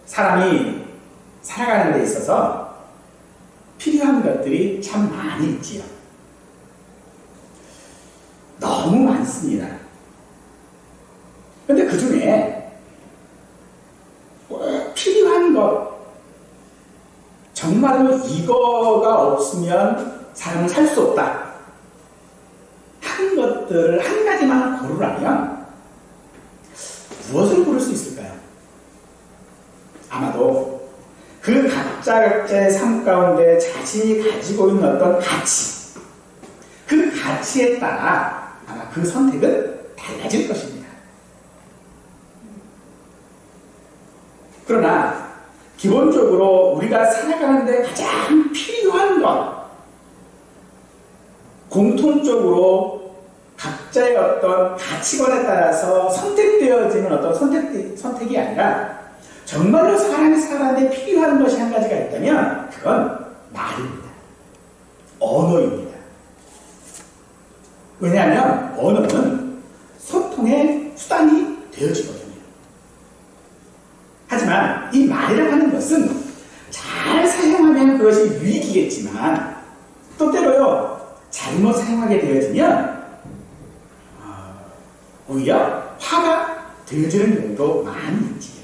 사람이 살아가는 데 있어서 필요한 것들이 참 많이 있지요. 너무 많습니다. 그런데 그 중에 꼭 필요한 것, 정말로 이거가 없으면 사람은 살 수 없다 하는 것들을 한 가지만 고르라면 무엇을 고를 수 있을까요? 아마도 그 각자의 삶 가운데 자신이 가지고 있는 어떤 가치, 그 가치에 따라 아마 그 선택은 달라질 것입니다. 그러나 기본적으로 우리가 살아가는데 가장 필요한 것, 공통적으로 각자의 어떤 가치관에 따라서 선택되어지는 어떤 선택이 아니라 정말로 사람이 살아가는데 필요한 것이 한 가지가 있다면 그건 말입니다. 언어입니다. 왜냐하면 언어는 소통의 수단이 되어지거든요. 하지만 이 말이라고 하는 것은 잘 사용하면 그것이 유익이겠지만 또 때로요 잘못 사용하게 되어지면 오히려 화가 되어지는 경우도 많이 있지요.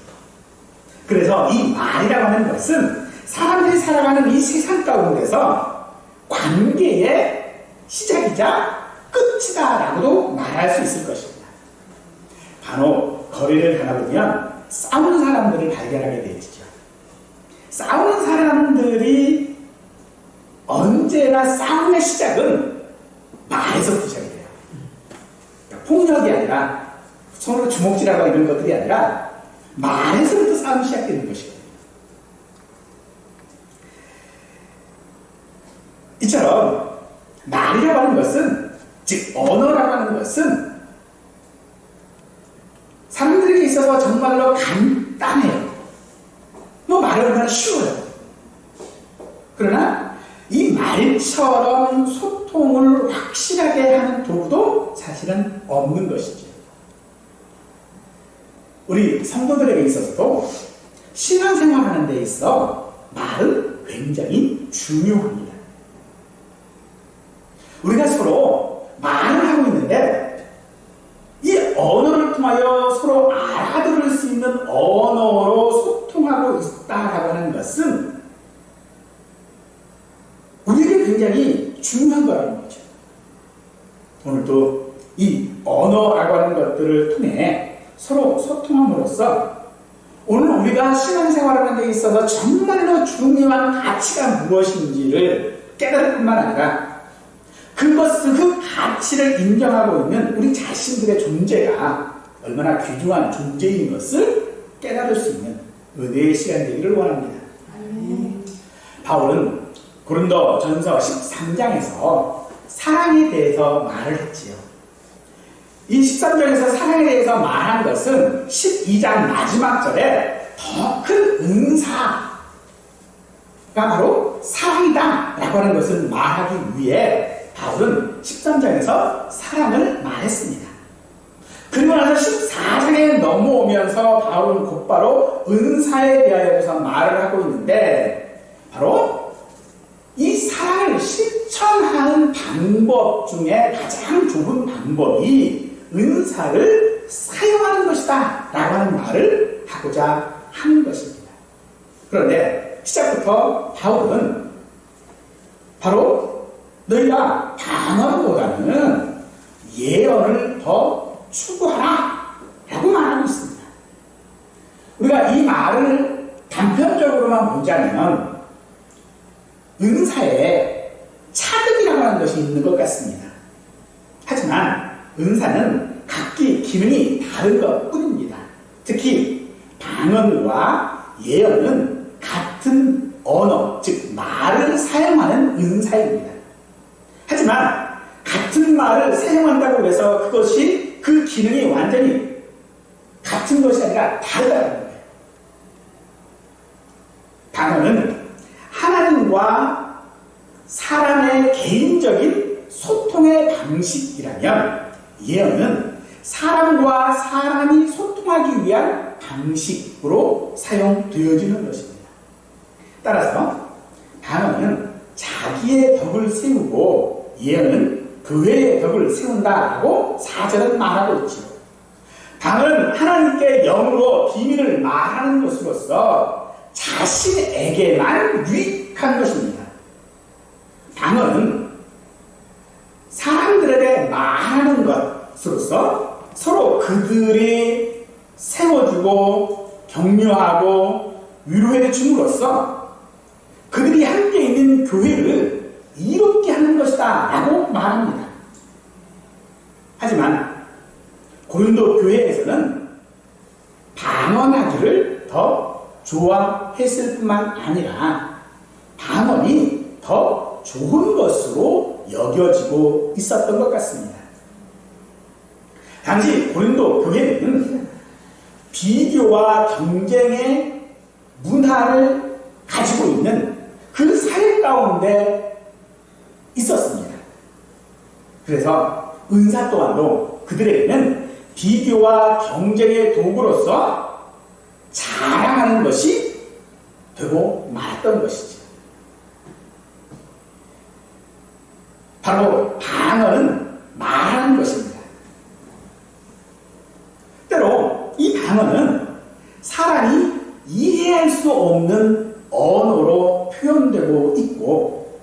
그래서 이 말이라고 하는 것은 사람들이 살아가는 이 세상 가운데서 관계의 시작이자 끝이다라고도 말할 수 있을 것입니다. 바로 거리를 가다 보면 싸우는 사람들을 발견하게 되어지죠. 싸우는 사람들이 언제나 싸움의 시작은 말에서부터 시작이 돼요. 그러니까 폭력이 아니라 서로 주먹질하고 이런 것들이 아니라 말에서부터 싸움이 시작되는 것이거든요. 이처럼 말이라고 하는 것은, 즉 언어라고 하는 것은 사람들에게 있어서 정말로 간단해요. 말은 얼마나 쉬워요. 그러나 이 말처럼 소통을 확실하게 하는 도구도 사실은 없는 것이죠. 우리 성도들에게 있어서도 신앙생활하는 데 있어 말은 굉장히 중요합니다. 우리가 서로 말을 하고 있는데 이 언어를 통하여 서로 알아들을 수 있는 언어로 소통하고 있다라고 하는 것은 우리에게 굉장히 중요한 거라는 거죠. 오늘도 이 언어라고 하는 것들을 통해 서로 소통함으로써 오늘 우리가 신앙생활하는 데 있어서 정말로 중요한 가치가 무엇인지를 깨달을 뿐만 아니라 그 가치를 인정하고 있는 우리 자신들의 존재가 얼마나 귀중한 존재인 것을 깨달을 수 있는 은혜의 시간 되기를 원합니다. 바울은 고린도 전서 13장에서 사랑에 대해서 말을 했지요. 이 13장에서 사랑에 대해서 말한 것은 12장 마지막 절에 더 큰 은사가 바로 사랑이다 라고 하는 것을 말하기 위해 바울은 13장에서 사랑을 말했습니다. 그리고 나서 14장에 넘어오면서 바울은 곧바로 은사에 대하여서 말을 하고 있는데 바로 이 사랑을 실천하는 방법 중에 가장 좋은 방법이 은사를 사용하는 것이다 라고 하는 말을 하고자 하는 것입니다. 그런데 시작부터 바울은 바로 너희가 방언보다는 예언을 더 추구하라 라고 말하고 있습니다. 우리가 이 말을 단편적으로만 보자면 은사에 차등이라고 하는 것이 있는 것 같습니다. 하지만 은사는 각기 기능이 다른 것 뿐입니다. 특히 방언과 예언은 같은 언어, 즉 말을 사용하는 은사입니다. 하지만 같은 말을 사용한다고 해서 그것이 그 기능이 완전히 같은 것이 아니라 다르다는 거예요. 방언은 하나님과 사람의 개인적인 소통의 방식이라면 예언은 사람과 사람이 소통하기 위한 방식으로 사용되어지는 것입니다. 따라서 방언은 자기의 덕을 세우고 예언은 교회의 덕을 세운다라고 사절은 말하고 있지요. 방언은 하나님께 영으로 비밀을 말하는 것으로서 자신에게만 유익한 것입니다. 방언은 사람들에게 말하는 것으로서 서로 그들이 세워주고 격려하고 위로해 줌으로써 그들이 함께 있는 교회를 이롭게 하는 것이다 라고 말합니다. 하지만 고린도 교회에서는 방언하기를 더 좋아했을 뿐만 아니라 방언이 더 좋은 것으로 여겨지고 있었던 것 같습니다. 당시 고린도 교회는 비교와 경쟁의 문화를 가지고 있는 그 사회 가운데 있었습니다. 그래서 은사 또한도 그들에게는 비교와 경쟁의 도구로서 자랑하는 것이 되고 말았던 것이죠. 바로 방언은 말하는 것입니다. 때로 이 방언은 사람이 이해할 수 없는 언어로 표현되고 있고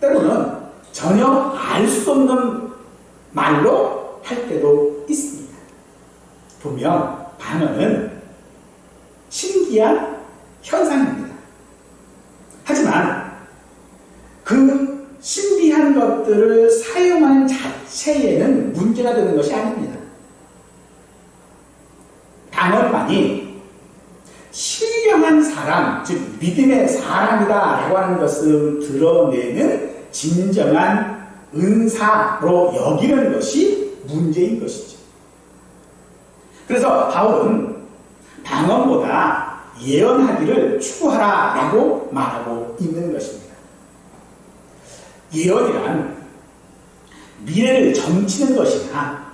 때로는 전혀 알 수 없는 말로 할 때도 있습니다. 분명 방언은 신기한 현상입니다. 하지만 그 신비한 것들을 사용하는 자체에는 문제가 되는 것이 아닙니다. 방언만이 신령한 사람, 즉 믿음의 사람이다라고 하는 것을 드러내는 진정한 은사로 여기는 것이 문제인 것이죠. 그래서 바울은 방언보다 예언하기를 추구하라라고 말하고 있는 것입니다. 예언이란 미래를 점치는 것이나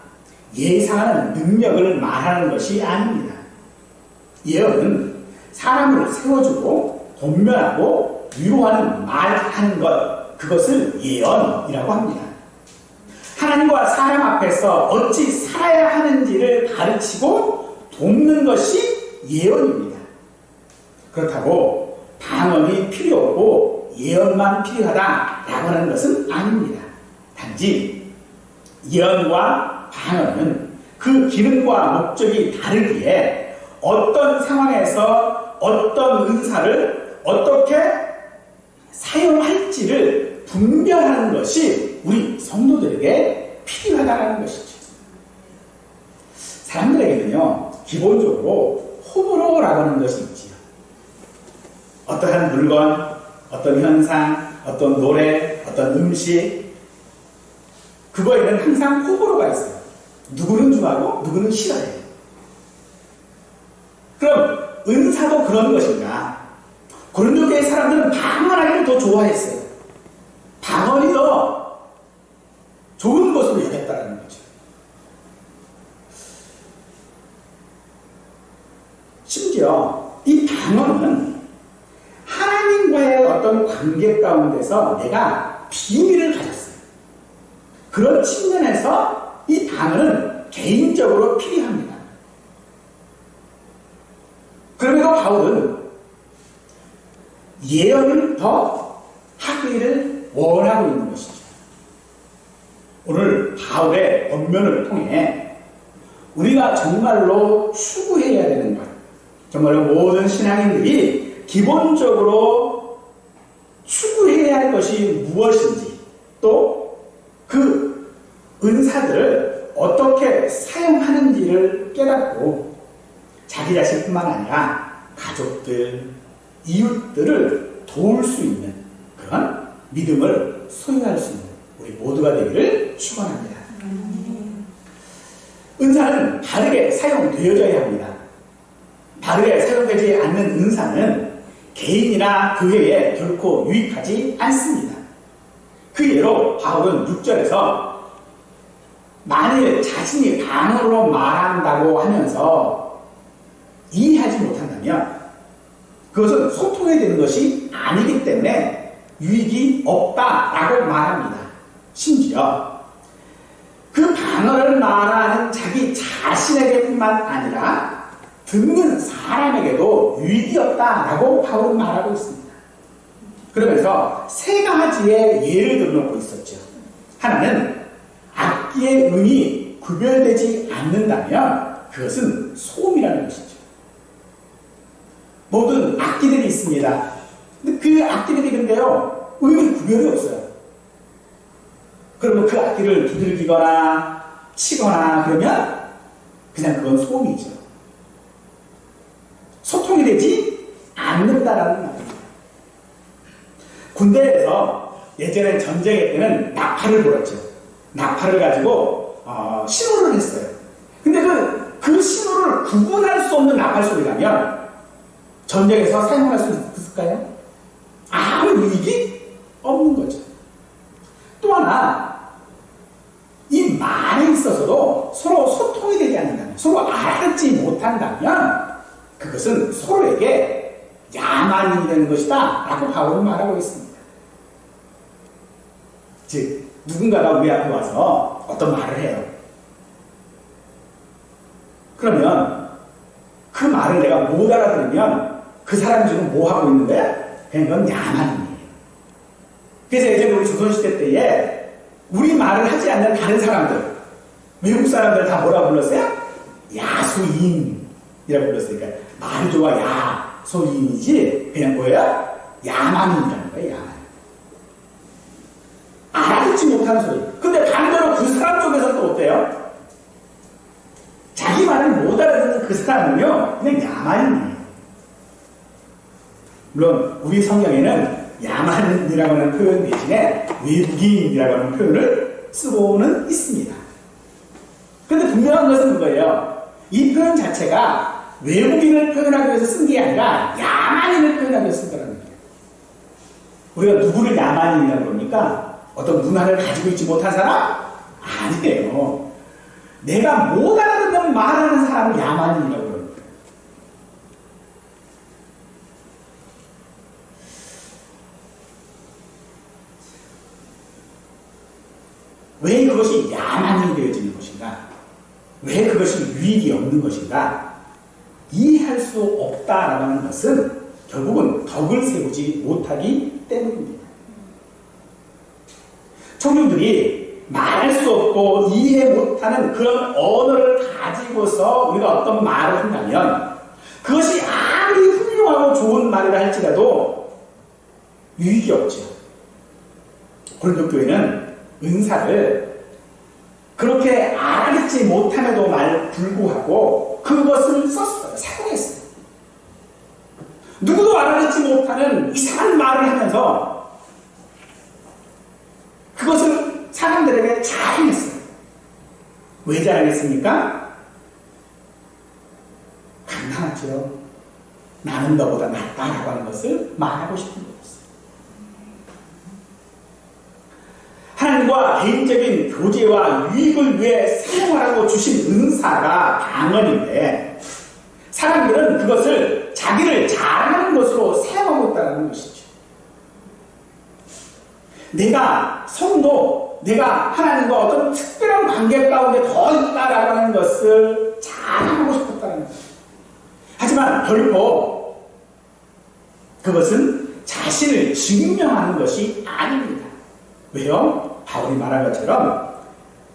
예상하는 능력을 말하는 것이 아닙니다. 예언은 사람을 세워주고 권면하고 위로하는 말하는 것, 그것을 예언이라고 합니다. 하나님과 사람 앞에서 어찌 살아야 하는지를 가르치고 돕는 것이 예언입니다. 그렇다고 방언이 필요 없고 예언만 필요하다라고 하는 것은 아닙니다. 단지 예언과 방언은 그 기능과 목적이 다르기에 어떤 상황에서 어떤 은사를 어떻게 사용할지를 분별하는 것이 우리 성도들에게 필요하다는 것이죠. 사람들에게는요, 기본적으로 호불호라고 하는 것이 있지요. 어떠한 물건, 어떤 현상, 어떤 노래, 어떤 음식, 그거에는 항상 호불호가 있어요. 누구는 좋아하고 누구는 싫어해요. 그럼 은사도 그런 것인가? 고린도 교회 사람들은 방언하기를 더 좋아했어요. 방언이 더 좋은 것으로 여겼다는 거죠. 심지어 이 방언은 하나님과의 어떤 관계 가운데서 내가 비밀을 가졌어요. 그런 측면에서 이 방언은 개인적으로 필요합니다. 그럼에도 바울은 예언을 더 하기를 원하고 있는 것이죠. 오늘 바울의 권면을 통해 우리가 정말로 추구해야 되는 것, 정말로 모든 신앙인들이 기본적으로 추구해야 할 것이 무엇인지, 또 그 은사들을 어떻게 사용하는지를 깨닫고 자기 자신뿐만 아니라 가족들, 이웃들을 도울 수 있는 그런 믿음을 소유할 수 있는 우리 모두가 되기를 축원합니다. 은사는 바르게 사용되어져야 합니다. 바르게 사용되지 않는 은사는 개인이나 교회에 결코 유익하지 않습니다. 그 예로 바울은 6절에서 만일 자신이 방언으로 말한다고 하면서 이해하지 못한다면 그것은 소통해야 되는 것이 아니기 때문에 유익이 없다라고 말합니다. 심지어 그 방언을 말하는 자기 자신에게뿐만 아니라 듣는 사람에게도 유익이 없다라고 바울은 말하고 있습니다. 그러면서 세 가지의 예를 들어놓고 있었죠. 하나는 악기의 음이 구별되지 않는다면 그것은 소음이라는 것이죠. 모든 악기들이 있습니다. 근데 그 악기들이 근데요, 음이 구별이 없어요. 그러면 그 악기를 두들기거나 치거나 그러면 그냥 그건 소음이죠. 소통이 되지 않는다라는 말입니다. 군대에서 예전에 전쟁의 때는 나팔을 불었죠. 나팔을 가지고 신호를 했어요. 근데 그 신호를 구분할 수 없는 나팔 소리라면 전쟁에서 사용할 수 있을까요? 아무 유익이 없는 거죠. 또 하나, 이 말에 있어서도 서로 소통이 되지 않는다면, 서로 알아듣지 못한다면 그것은 서로에게 야만이 되는 것이다 라고 바울은 말하고 있습니다. 즉, 누군가가 우리 앞에 와서 어떤 말을 해요. 그러면 그 말을 내가 못 알아들으면 그 사람이 지금 뭐 하고 있는데? 그냥 그건 야만이에요. 그래서 예전에 우리 조선시대 때에 우리 말을 하지 않는 다른 사람들, 외국 사람들 다 뭐라 불렀어요? 야수인이라고 불렀어요. 그러니까 말이 좋아 야소인이지 그냥 뭐예요? 야만인이라는 거예요. 야만. 알아듣지 못하는 소리. 근데 반대로 그 사람 쪽에서 또 어때요? 자기 말을 못 알아듣는 그 사람은요 그냥 야만인이에요. 물론 우리 성경에는 야만이라고 하는 표현 대신에 외국인이라고 하는 표현을 쓰고는 있습니다. 그런데 분명한 것은 그거예요. 이 표현 자체가 외국인을 표현하기 위해서 쓴 게 아니라 야만인을 표현하기 위해서 쓴 거라는 거예요. 우리가 누구를 야만인이라고 그럽니까? 어떤 문화를 가지고 있지 못한 사람? 아니에요. 내가 못 알아듣는 말하는 사람을 야만인이라고 그러는 거예요. 왜 그것이 야만이 되어지는 것인가? 왜 그것이 유익이 없는 것인가? 이해할 수 없다라는 것은 결국은 덕을 세우지 못하기 때문입니다. 청중들이 말할 수 없고 이해 못하는 그런 언어를 가지고서 우리가 어떤 말을 한다면 그것이 아무리 훌륭하고 좋은 말이라 할지라도 유익이 없죠. 고린도 교회는 은사를 그렇게 알아듣지 못함에도 불구하고 그것을 썼어요. 사용했어요. 누구도 알아듣지 못하는 이상한 말을 하면서 그것을 사람들에게 자랑했어요. 왜 자랑했습니까? 간단하죠. 나는 너보다 낫다라고 하는 것을 말하고 싶은 거였어요. 하나님과 개인적인 교제와 유익을 위해 사용하라고 주신 은사가 방언인데 사람들은 그것을 자기를 자랑하는 것으로 사용하고 있다는 것이죠. 내가 성도, 내가 하나님과 어떤 특별한 관계 가운데 더 있다라고 하는 것을 자랑하고 싶었다는 거죠. 하지만 결코 그것은 자신을 증명하는 것이 아닙니다. 왜요? 바울이 말한 것처럼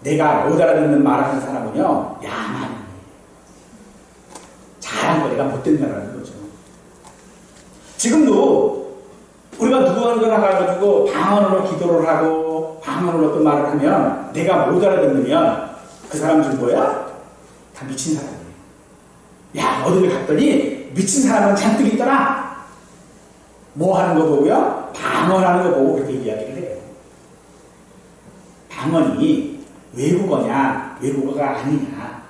내가 못 알아듣는 말하는 사람은요 야만이에요. 자랑거리가 못된다는 거죠. 지금도 우리가 누구한테나 가가지고 방언으로 기도를 하고 방언으로 어떤 말을 하면 내가 못 알아듣으면 그 사람 중 뭐야? 다 미친 사람이에요. 야 어디를 갔더니 미친 사람은 잔뜩 있더라. 뭐 하는 거 보고요? 방언하는 거 보고 그렇게 이야기를 해요. 방언이 외국어냐 외국어가 아니냐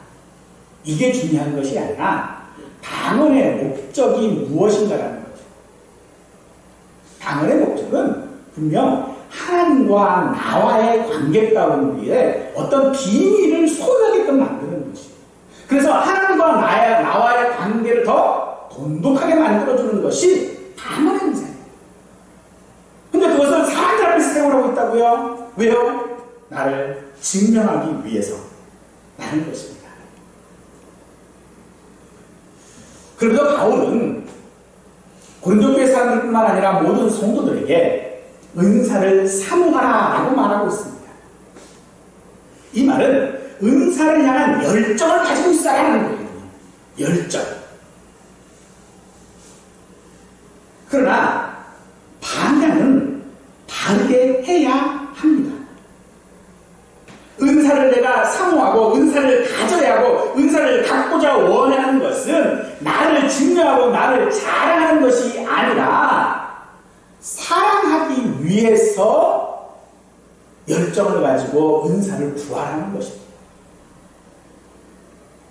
이게 중요한 것이 아니라 방언의 목적이 무엇인가라는 거죠. 방언의 목적은 분명 하나님과 나와의 관계 가운데 어떤 비밀을 소유하게끔 만드는 것이에요. 그래서 하나님과 나와의 관계를 더 돈독하게 만들어주는 것이 방언의 은사예요. 근데 그것을 사람들 앞에서 사용하고 있다고요? 왜요? 나를 증명하기 위해서 라는 것입니다. 그래서 바울은 고린도 교회 사람들뿐만 아니라 모든 성도들에게 은사를 사모하라 라고 말하고 있습니다. 이 말은 은사를 향한 열정을 가지고 있어야 하는 거예요. 열정. 그러나 방향은 다르게 해야 합니다. 은사를 내가 사모하고 은사를 가져야 하고 은사를 갖고자 원하는 것은 나를 증명하고 나를 자랑하는 것이 아니라 사랑하기 위해서 열정을 가지고 은사를 구하라는 것입니다.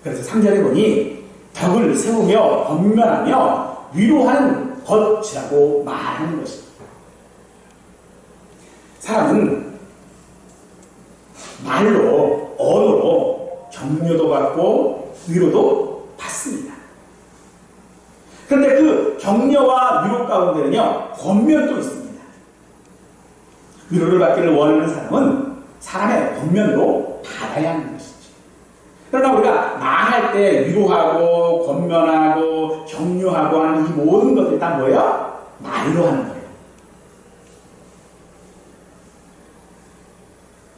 그래서 3절에 보니 덕을 세우며 권면하며 위로하는 것이라고 말하는 것입니다. 사람은 말로, 언어로 격려도 받고 위로도 받습니다. 그런데 그 격려와 위로 가운데는요, 권면도 있습니다. 위로를 받기를 원하는 사람은 사람의 권면도 받아야 하는 것이죠. 그러나 우리가 말할 때 위로하고 권면하고 격려하고 하는 이 모든 것들이 다 뭐예요? 말로 하는 거예요.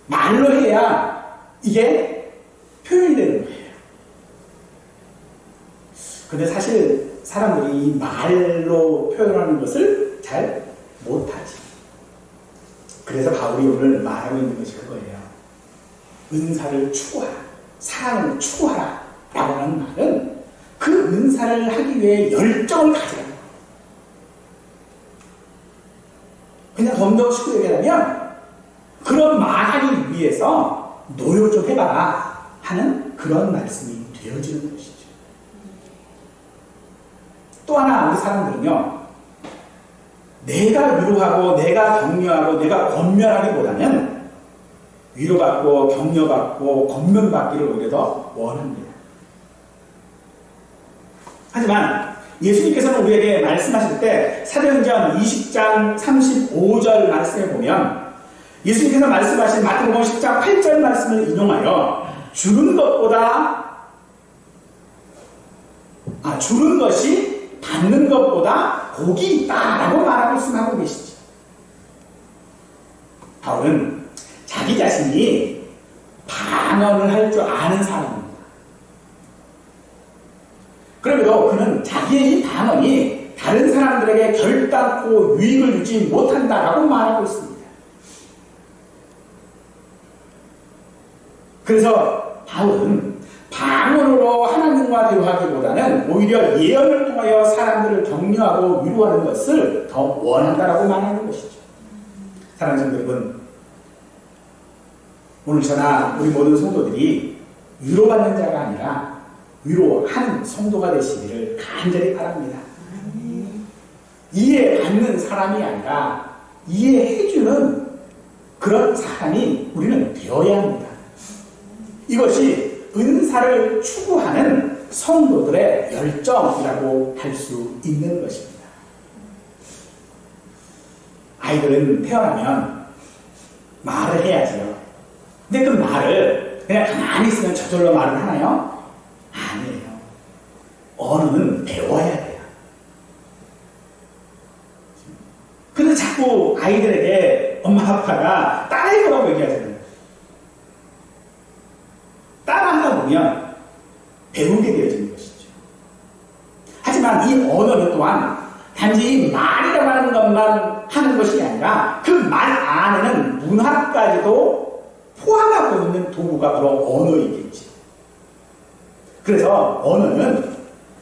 말로 해야 이게 표현이 되는 거예요. 근데 사실 사람들이 이 말로 표현하는 것을 잘 못하지. 그래서 바울이 오늘 말하고 있는 것이 그거예요. 은사를 추구하라. 사랑을 추구하라. 라고 하는 말은 그 은사를 하기 위해 열정을 가져라. 그냥 덤덤 쉽게 얘기하면 그런 말하기 위해서 노력 좀 해봐라 하는 그런 말씀이 되어지는 것이죠. 또 하나 우리 사람들은요, 내가 위로하고 내가 격려하고 내가 권면하기보다는 위로받고 격려받고 권면받기를 오히려 더 원합니다. 하지만 예수님께서는 우리에게 말씀하실 때 사도행전 20장 35절 말씀에 보면 예수님께서 말씀하신 마태복음 10장 8절 말씀을 인용하여 주는 것이 받는 것보다 복이 있다라고 말씀하고 계시죠. 바울은 자기 자신이 방언을 할 줄 아는 사람입니다. 그럼에도 그는 자기의 이 방언이 다른 사람들에게 결단코 유익을 주지 못한다라고 말하고 있습니다. 그래서 바울은 방언으로 하나님과 대화하기보다는 오히려 예언을 통하여 사람들을 격려하고 위로하는 것을 더 원한다라고 말하는 것이죠. 사랑하는 성도 여러분, 오늘 저나 우리 모든 성도들이 위로받는 자가 아니라 위로하는 성도가 되시기를 간절히 바랍니다. 이해받는 사람이 아니라 이해해주는 그런 사람이 우리는 되어야 합니다. 이것이 은사를 추구하는 성도들의 열정이라고 할 수 있는 것입니다. 아이들은 태어나면 말을 해야지요. 근데 그 말을 그냥 가만히 있으면 저절로 말을 하나요? 아니에요. 언어는 배워야 돼요. 근데 자꾸 아이들에게 엄마 아빠가 따라해보라고 얘기하잖아요. 따라하다 보면 배우게 되어지는 것이죠. 하지만 이 언어는 또한 단지 이 말이라고 하는 것만 하는 것이 아니라 그 말 안에는 문화까지도 포함하고 있는 도구가 바로 언어이겠지. 그래서 언어는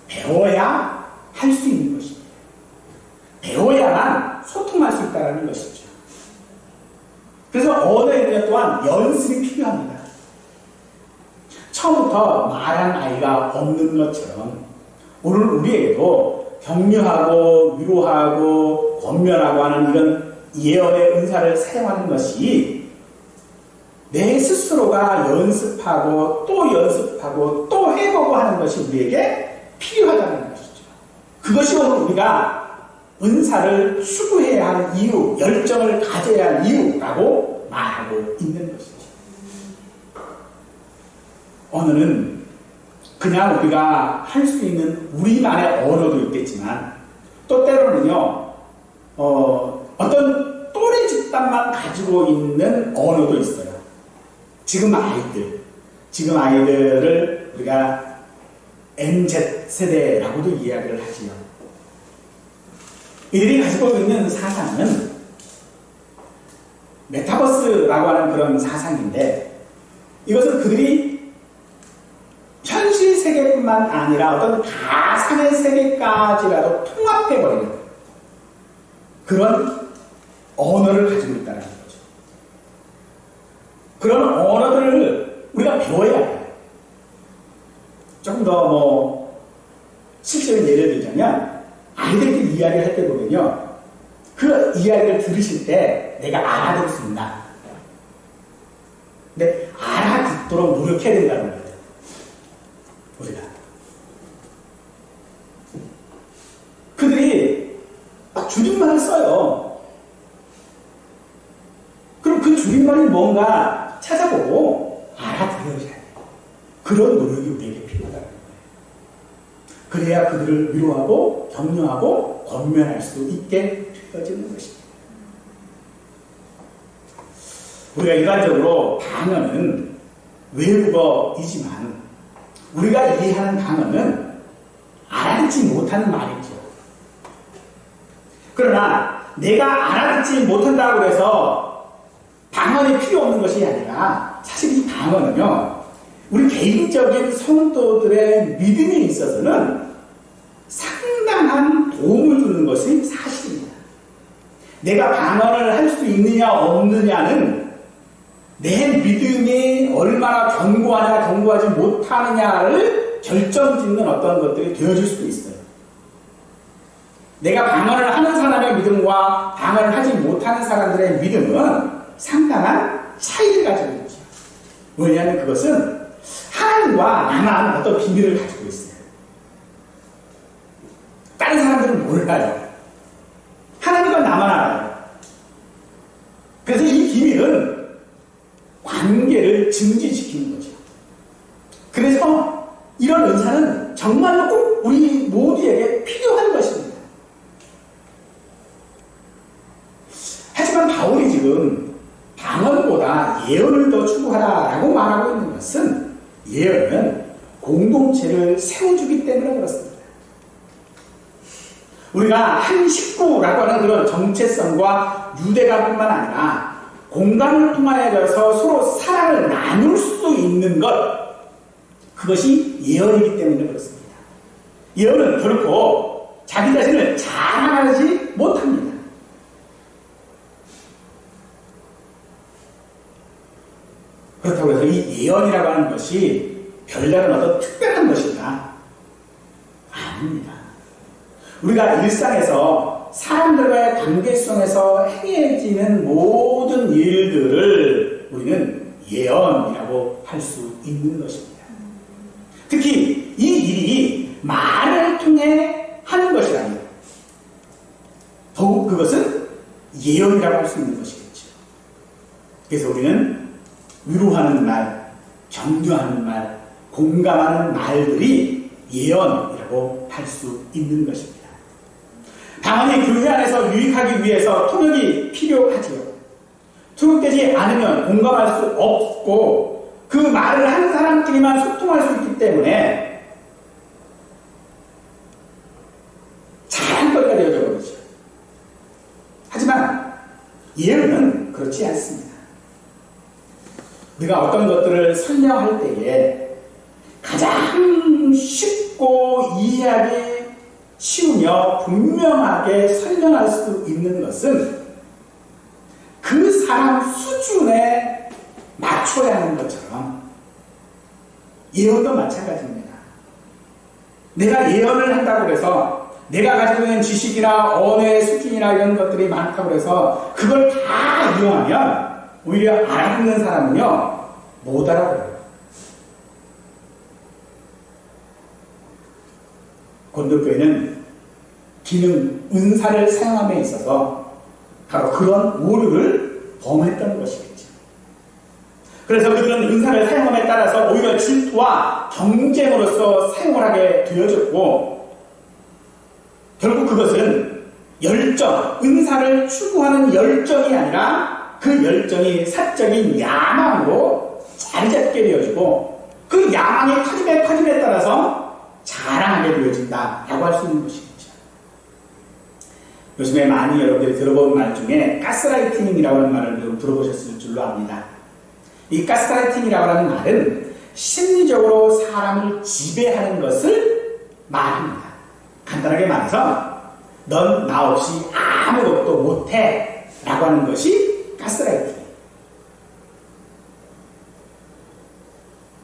배워야 할 수 있는 것입니다. 배워야만 소통할 수 있다는 것이죠. 그래서 언어에 대해 또한 연습이 필요합니다. 처음부터 말한 아이가 없는 것처럼 오늘 우리에게도 격려하고 위로하고 권면하고 하는 이런 예언의 은사를 사용하는 것이 내 스스로가 연습하고 또 연습하고 또 해보고 하는 것이 우리에게 필요하다는 것이죠. 그것이 오늘 우리가 은사를 추구해야 할 이유, 열정을 가져야 할 이유라고 말하고 있는 것이죠. 언어는 그냥 우리가 할 수 있는 우리만의 언어도 있겠지만 또 때로는요 어떤 또래 집단만 가지고 있는 언어도 있어요. 지금 아이들을 우리가 MZ세대라고도 이야기를 하지요. 이들이 가지고 있는 사상은 메타버스라고 하는 그런 사상인데, 이것은 그들이 현실 세계뿐만 아니라 어떤 가상의 세계까지라도 통합해버리는 그런 언어를 가지고 있다는 거죠. 그런 언어들을 우리가 배워야 해요. 조금 더 실제로 예를 들자면, 아이들끼리 이야기를 할 때 보면요, 그 이야기를 들으실 때 내가 알아들을 수 있나? 근데 알아듣도록 노력해야 된다는 거예요. 우리가. 그들이 막 줄임말을 써요. 그럼 그 줄임말이 뭔가 찾아보고 알아들어야 돼요. 그런 노력이 우리에게 필요하다는 거예요. 그래야 그들을 위로하고 격려하고 권면할 수 있게 되어지는 것입니다. 우리가 일반적으로 단어는 외국어이지만 우리가 이해하는 단어는 알아듣지 못하는 말이죠. 그러나 내가 알아듣지 못한다고 해서 단어는 필요 없는 것이 아니라, 사실 이 단어는요, 우리 개인적인 성도들의 믿음에 있어서는 상당한 도움을 주는 것이 사실입니다. 내가 방언을 할 수 있느냐 없느냐는 내 믿음이 얼마나 견고하냐 견고하지 못하느냐를 결정짓는 어떤 것들이 되어질 수도 있어요. 내가 방언을 하는 사람의 믿음과 방언을 하지 못하는 사람들의 믿음은 상당한 차이를 가지고 있죠. 왜냐하면 그것은 하나님과 나만 어떤 비밀을 가지고 있어요. 다른 사람들은 몰라요. 하나님과 나만 알아요. 그래서 이 비밀은 관계를 증진시키는 거죠. 그래서 이런 은사는 정말로 꼭 우리 모두에게 필요한 것입니다. 하지만 바울이 지금 방언보다 예언을 더 추구하라라고 말하고 있는 것은, 예언은 공동체를 세워주기 때문에 그렇습니다. 우리가 한 식구라고 하는 그런 정체성과 유대감뿐만 아니라 공간을 통하여서 서로 사랑을 나눌 수 있는 것, 그것이 예언이기 때문에 그렇습니다. 예언은 결코 자기 자신을 자랑하지 못합니다. 그렇다고 해서 이 예언이라고 하는 것이 별다른 어떤 특별한 것이다? 아닙니다. 우리가 일상에서 사람들과의 관계성에서 행해지는 모든 일들을 우리는 예언이라고 할 수 있는 것입니다. 특히 이 일이 말을 통해 하는 것이라면 더욱 그것은 예언이라고 할 수 있는 것이겠죠. 그래서 우리는 위로하는 말, 격려하는 말, 공감하는 말들이 예언이라고 할 수 있는 것입니다. 방언이 교회 안에서 유익하기 위해서 통역이 필요하지요. 통역되지 않으면 공감할 수 없고 그 말을 하는 사람끼리만 소통할 수 있기 때문에 자랑거리가 되어져 버리죠. 하지만 예언은 그렇지 않습니다. 우리가 어떤 것들을 설명할 때에 가장 쉽고 이해하기 쉬우며 분명하게 설명할 수 있는 것은 그 사람 수준에 맞춰야 하는 것처럼 예언도 마찬가지입니다. 내가 예언을 한다고 해서 내가 가지고 있는 지식이나 언어의 수준이나 이런 것들이 많다고 해서 그걸 다 이용하면 오히려 알아듣는 사람은요, 못 알아들어요. 고린도교회는 기능, 은사를 사용함에 있어서 바로 그런 오류를 범했던 것이겠죠. 그래서 그들은 은사를 사용함에 따라서 오히려 질투와 경쟁으로서 사용을 하게 되어졌고, 결국 그것은 열정, 은사를 추구하는 열정이 아니라 그 열정이 사적인 야망으로 자리 잡게 되어지고, 그 야망이 커짐에 따라서 자랑하게 되어진다라고 할 수 있는 것이겠죠. 요즘에 많이 여러분들이 들어본 말 중에 가스라이팅이라고 하는 말을 여러분 들어보셨을 줄로 압니다. 이 가스라이팅이라고 하는 말은 심리적으로 사람을 지배하는 것을 말합니다. 간단하게 말해서 넌 나 없이 아무것도 못해 라고 하는 것이 가스라이팅.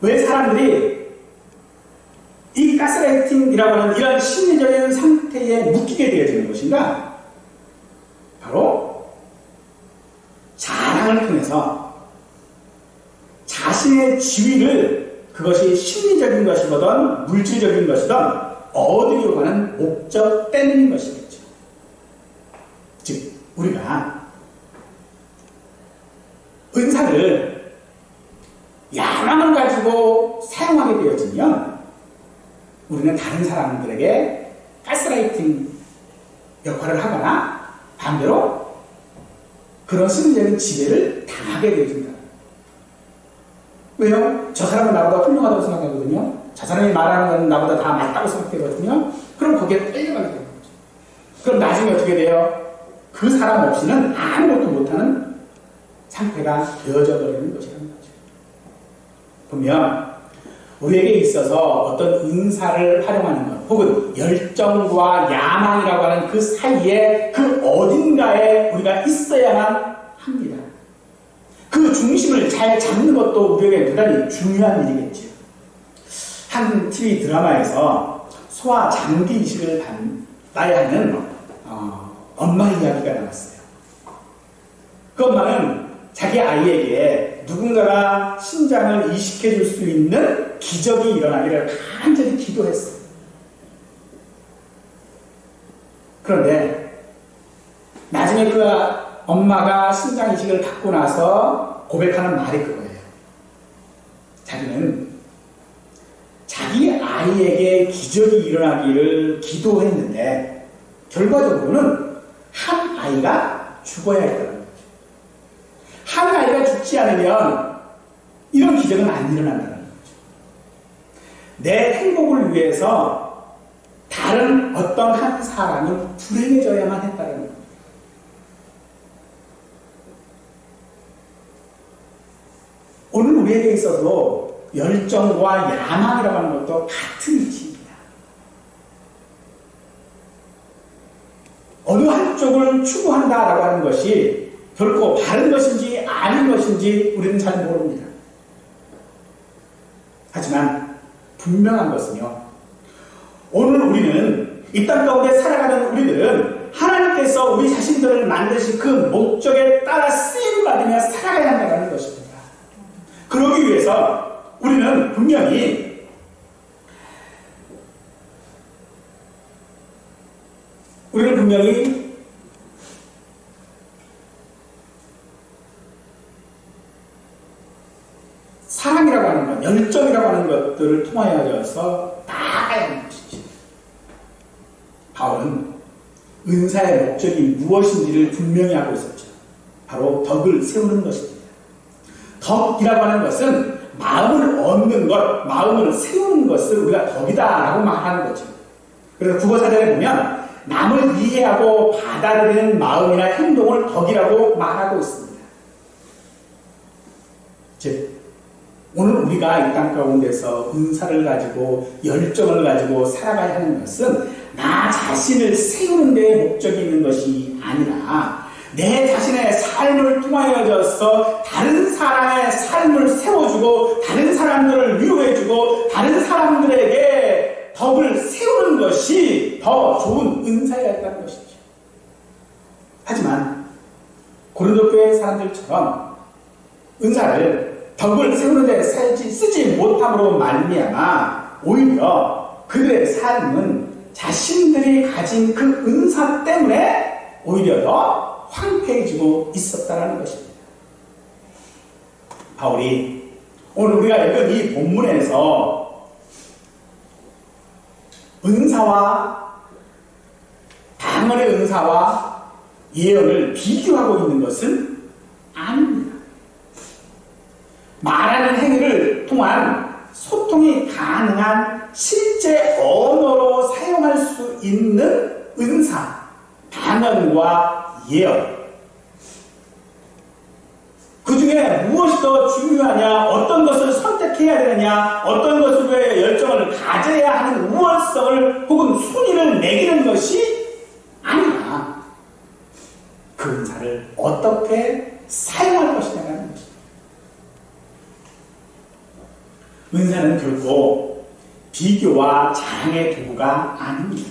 왜 사람들이 이 가스라이팅이라고 하는 이런 심리적인 상태에 묶이게 되어지는 것인가? 바로 자랑을 통해서 자신의 지위를, 그것이 심리적인 것이거든 물질적인 것이든 얻으려고 하는 목적 때문인 것이겠죠. 즉 우리가 은사를 야망을 가지고 사용하게 되어지면 우리는 다른 사람들에게 가스라이팅 역할을 하거나 반대로 그런 심리적인 지배를 당하게 되어진다. 왜요? 저 사람은 나보다 훌륭하다고 생각하거든요. 저 사람이 말하는 건 나보다 다 맞다고 생각하거든요. 그럼 거기에 끌려가게 되는 거죠. 그럼 나중에 어떻게 돼요? 그 사람 없이는 아무것도 못하는 상태가 되어져 버리는 것이라는 거죠. 보면 우리에게 있어서 어떤 은사를 활용하는 것, 혹은 열정과 야망이라고 하는 그 사이에 그 어딘가에 우리가 있어야만 합니다. 그 중심을 잘 잡는 것도 우리에게 대단히 중요한 일이겠죠. 한 TV 드라마에서 소아 장기 이식을 받아야 하는 엄마 이야기가 나왔어요. 그 엄마는 자기 아이에게 누군가가 신장을 이식해 줄 수 있는 기적이 일어나기를 간절히 기도했어요. 그런데 나중에 그 엄마가 신장 이식을 받고 나서 고백하는 말이 그거예요. 자기는 자기 아이에게 기적이 일어나기를 기도했는데 결과적으로는 한 아이가 죽어야 했다는 거죠. 한 아이가 죽지 않으면 이런 기적은 안 일어난다는 거죠. 내 행복을 위해서 다른 어떤 한 사람은 불행해져야만 했다는 거죠. 오늘 우리에게 있어서 열정과 야망이라고 하는 것도 같은 이치입니다. 어느 한쪽을 추구한다라고 하는 것이 결코 바른 것인지 아닌 것인지 우리는 잘 모릅니다. 하지만 분명한 것은요, 오늘 우리는 이 땅 가운데 살아가는 우리들은 하나님께서 우리 자신들을 만드신 그 목적에 따라 쓰임을 받으며 살아가야 한다는 것입니다. 그러기 위해서 우리는 분명히 사랑이라고 하는 것, 열정이라고 하는 것들을 통하여서 나아가야 하는 것이죠. 바울은 은사의 목적이 무엇인지를 분명히 하고 있었죠. 바로 덕을 세우는 것입니다. 덕이라고 하는 것은 마음을 얻는 것, 마음을 세우는 것을 우리가 덕이다라고 말하는 거죠. 그래서 국어사전에 보면 남을 이해하고 받아들이는 마음이나 행동을 덕이라고 말하고 있습니다. 즉, 오늘 우리가 이 땅 가운데서 은사를 가지고 열정을 가지고 살아가야 하는 것은 나 자신을 세우는 데 목적이 있는 것이 아니라 내 자신의 삶을 통하여져서 다른 사람의 삶을 세워주고 다른 사람들을 위로해주고 다른 사람들에게 덕을 세우는 것이 더 좋은 은사가 있다는 것이죠. 하지만 고린도 교회 사람들처럼 은사를 덕을 세우는 데 쓰지 못함으로 말미암아 오히려 그들의 삶은 자신들이 가진 그 은사 때문에 오히려 더 황폐해지고 있었다는 것입니다. 바울이 오늘 우리가 읽은 이 본문에서 은사와 방언의 은사와 예언을 비교하고 있는 것은 아닙니다. 말하는 행위를 통한 소통이 가능한 실제 언어로 사용할 수 있는 은사, 방언과 예언. 그 중에 무엇이 더 중요하냐, 어떤 것을 선택해야 되느냐, 어떤 것을 위해 열정을 가져야 하는 우월성을 혹은 순위를 매기는 것이 아니라 그 은사를 어떻게 사용할 것이냐는 것입니다. 은사는 결코 비교와 자랑의 도구가 아닙니다.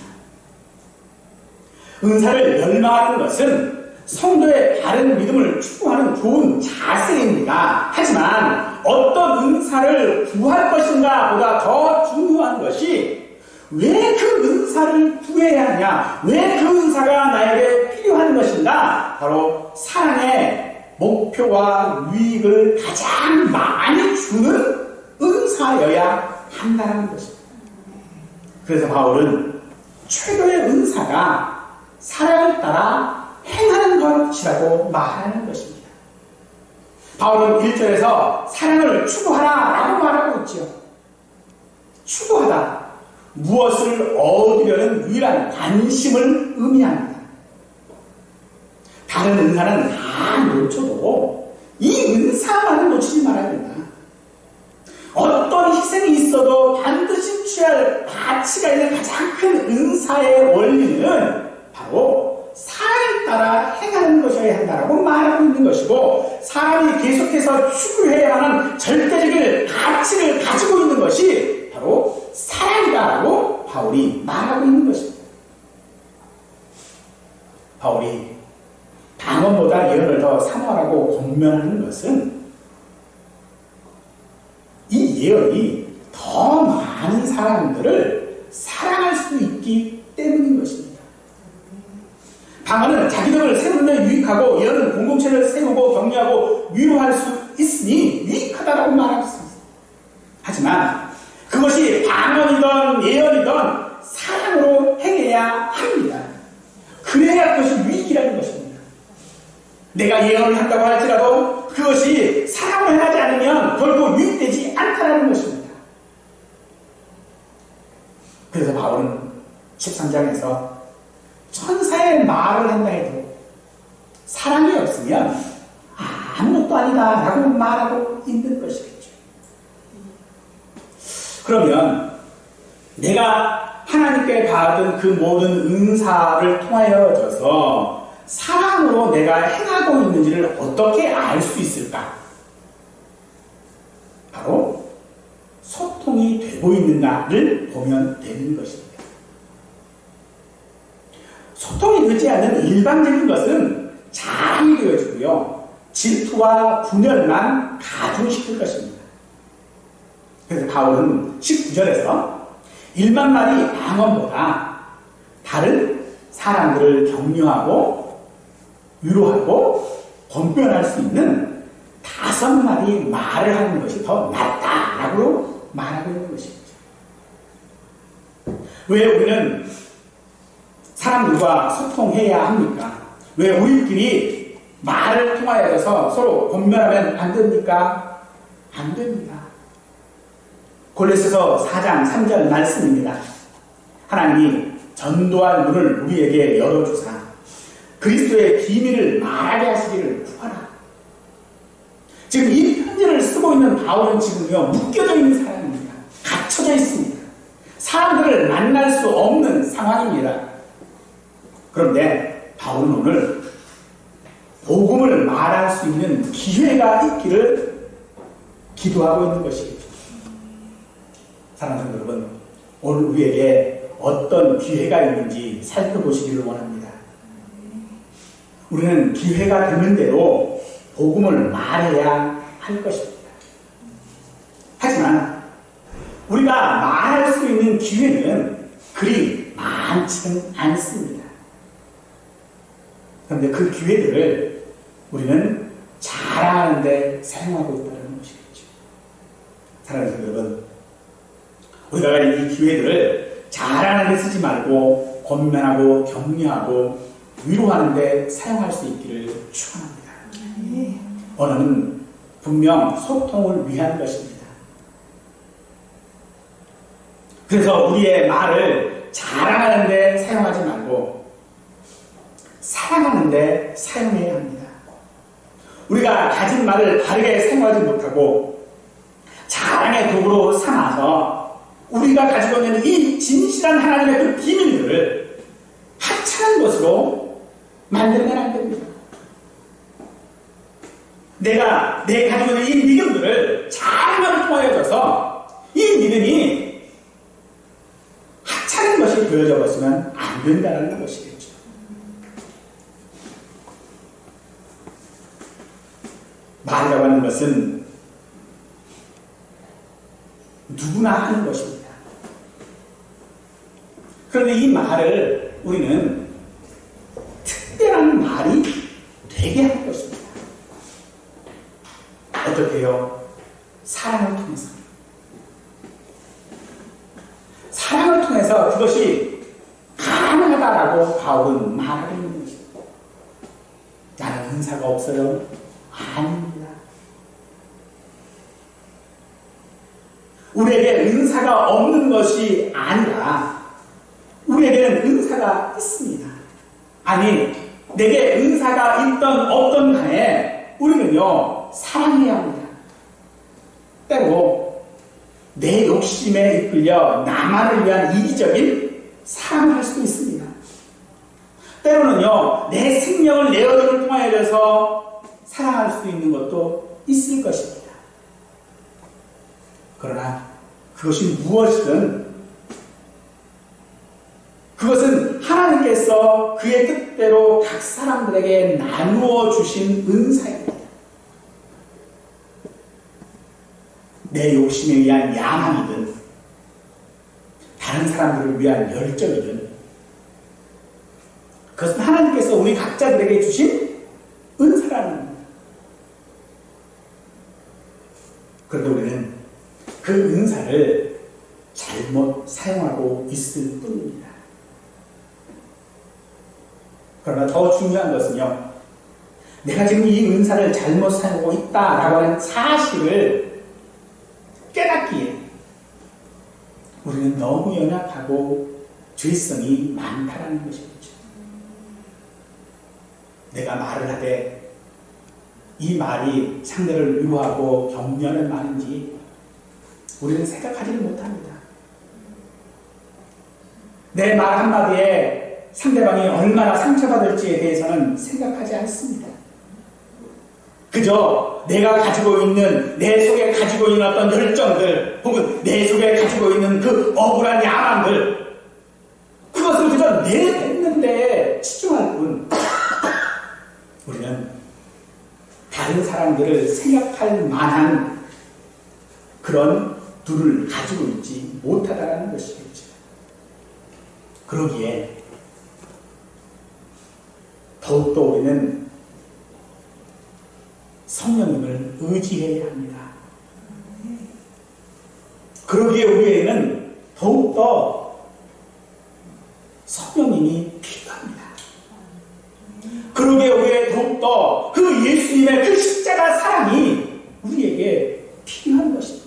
은사를 열망하는 것은 성도의 바른 믿음을 추구하는 좋은 자세입니다. 하지만 어떤 은사를 구할 것인가 보다 더 중요한 것이 왜 그 은사를 구해야 하냐, 왜 그 은사가 나에게 필요한 것인가, 바로 사랑의 목표와 유익을 가장 많이 주는 은사여야 한다는 것입니다. 그래서 바울은 최고의 은사가 사랑을 따라 행하는 것이라고 말하는 것입니다. 바울은 1절에서 사랑을 추구하라 라고 말하고 있죠. 추구하다, 무엇을 얻으려는 유일한 관심을 의미합니다. 다른 은사는 다 놓쳐도 이 은사만은 놓치지 말아야 된다. 어떤 희생이 있어도 반드시 취할 가치가 있는 가장 큰 은사의 원리는 바로 사랑에 따라 행하는 것이어야 한다고 말하고 있는 것이고, 사람이 계속해서 추구해야 하는 절대적인 가치를 가지고 있는 것이 바로 사랑이다라고 바울이 말하고 있는 것입니다. 바울이 방언보다 예언을 더 사모하라고 권면하는 것은 이 예언이 더 많은 사람들을 사랑할 수 있기 때문인 것입니다. 방언은 자기들을 세우면 유익하고, 예언은 공동체를 세우고 격려하고 위로할 수 있으니 유익하다라고 말했습니다. 하지만 그것이 방언이든 예언이든 사랑으로 행해야 합니다. 그래야 그것이 유익이라는 것입니다. 내가 예언을 한다고 할지라도 그것이 사랑으로 행하지 않으면 결국 유익되지 않다는 것입니다. 그래서 바울은 13장에서 천사의 말을 한다 해도 사랑이 없으면 아무것도 아니다 라고 말하고 있는 것이겠죠. 그러면 내가 하나님께 받은 그 모든 은사를 통하여져서 사랑으로 내가 행하고 있는지를 어떻게 알 수 있을까? 바로 소통이 되고 있는가를 보면 되는 것입니다. 소통이 되지 않는 일반적인 것은 자랑이 되어지고요, 질투와 분열만 가중시킬 것입니다. 그래서 바울은 19절에서 1만 마디 방언보다 다른 사람들을 격려하고 위로하고 권변할 수 있는 5마디 말을 하는 것이 더 낫다라고 말하고 있는 것입니다. 왜 우리는 사람들과 소통해야 합니까? 왜 우리끼리 말을 통하여서 서로 권면하면 안 됩니까? 안 됩니다. 골로새서 4장 3절 말씀입니다. 하나님이 전도할 문을 우리에게 열어주사 그리스도의 비밀을 말하게 하시기를 구하라. 지금 이 편지를 쓰고 있는 바울은 지금요 묶여져 있는 사람입니다. 갇혀져 있습니다. 사람들을 만날 수 없는 상황입니다. 그런데 바울은 오늘 복음을 말할 수 있는 기회가 있기를 기도하고 있는 것이겠죠. 사랑하는 여러분, 오늘 우리에게 어떤 기회가 있는지 살펴보시기를 원합니다. 우리는 기회가 되는 대로 복음을 말해야 할 것입니다. 하지만 우리가 말할 수 있는 기회는 그 그리 많지는 않습니다. 그런데 그 기회들을 우리는 자랑하는 데 사용하고 있다는 것이겠죠. 사랑하는 여러분, 우리가 가진 이 기회들을 자랑하는 데 쓰지 말고 권면하고 격려하고 위로하는 데 사용할 수 있기를 축원합니다. 언어는 분명 소통을 위한 것입니다. 그래서 우리의 말을 자랑하는 데 사용하지 말고 사랑하는 데 사용해야 합니다. 우리가 가진 말을 바르게 사용하지 못하고 자랑의 도구로 삼아서 우리가 가지고 있는 이 진실한 하나님의 그 비밀들을 하찮은 것으로 만들면 안 됩니다. 내가 가지고 있는 이 믿음들을 자랑을 통하여져서 이 믿음이 하찮은 것이 되어져 버리면 안 된다는 것이겠죠. 말이라고 하는 것은 누구나 하는 것입니다. 그런데 이 말을 우리는 특별한 말이 되게 하는 것입니다. 어떻게 해요? 사랑을 통해서. 사랑을 통해서 그것이 가능하다라고 바울은 말하고 있는 것입니다. 나는 은사가 없어요? 아닙니다. 우리에게 은사가 없는 것이 아니라 우리에게는 은사가 있습니다. 아니, 내게 은사가 있던 없던 간에 우리는요, 사랑해야 합니다. 때로 내 욕심에 이끌려 나만을 위한 이기적인 사랑을 할 수도 있습니다. 때로는요, 내 생명을 내어주를 통하여서 사랑할 수 있는 것도 있을 것입니다. 그러나 그것이 무엇이든 그것은 하나님께서 그의 뜻대로 각 사람들에게 나누어 주신 은사입니다. 내 욕심에 의한 야망이든 다른 사람들을 위한 열정이든 그것은 하나님께서 우리 각자들에게 주신 은사라는 겁니다. 그런데 우리는 그 은사를 잘못 사용하고 있을 뿐입니다. 그러나 더 중요한 것은요, 내가 지금 이 은사를 잘못 사용하고 있다라고 하는 사실을 깨닫기에 우리는 너무 연약하고 죄성이 많다라는 것이겠죠. 내가 말을 하되 이 말이 상대를 위로하고 격려하는 말인지 우리는 생각하지는 못합니다. 내 말 한마디에 상대방이 얼마나 상처받을지에 대해서는 생각하지 않습니다. 그저 내가 가지고 있는, 내 속에 가지고 있는 어떤 열정들, 혹은 내 속에 가지고 있는 그 억울한 야망들, 그것을 그저 내뱉는 데에 치중할 뿐, 우리는 다른 사람들을 생각할 만한 그런 둘을 가지고 있지 못하다는 것이겠죠. 그러기에 더욱더 우리는 성령님을 의지해야 합니다. 그러기에 우리에게는 더욱더 성령님이 필요합니다. 그러기에 우리에게 더욱더 그 예수님의 그 십자가 사랑이 우리에게 필요한 것입니다.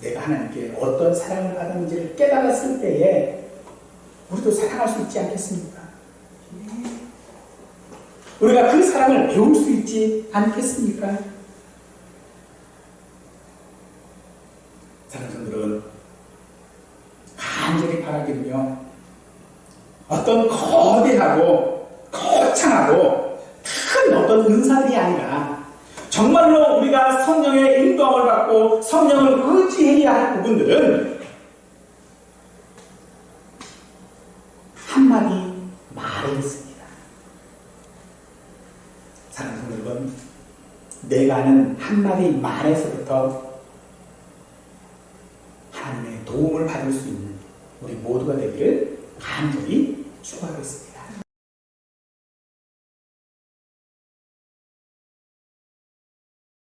내가 하나님께 어떤 사랑을 받았는지를 깨달았을 때에 우리도 사랑할 수 있지 않겠습니까? 우리가 그 사랑을 배울 수 있지 않겠습니까? 사랑하는 분들은 간절히 바라기는요, 어떤 거대하고 거창하고 큰 어떤 은사들이 아니라 정말로 우리가 성령의 인도함을 받고 성령을 의지해야 할 부분들은 한마디 말에 있습니다. 사랑하는 여러분, 내가 하는 한마디 말에서부터 하나님의 도움을 받을 수 있는 우리 모두가 되기를 간절히 축원하겠습니다.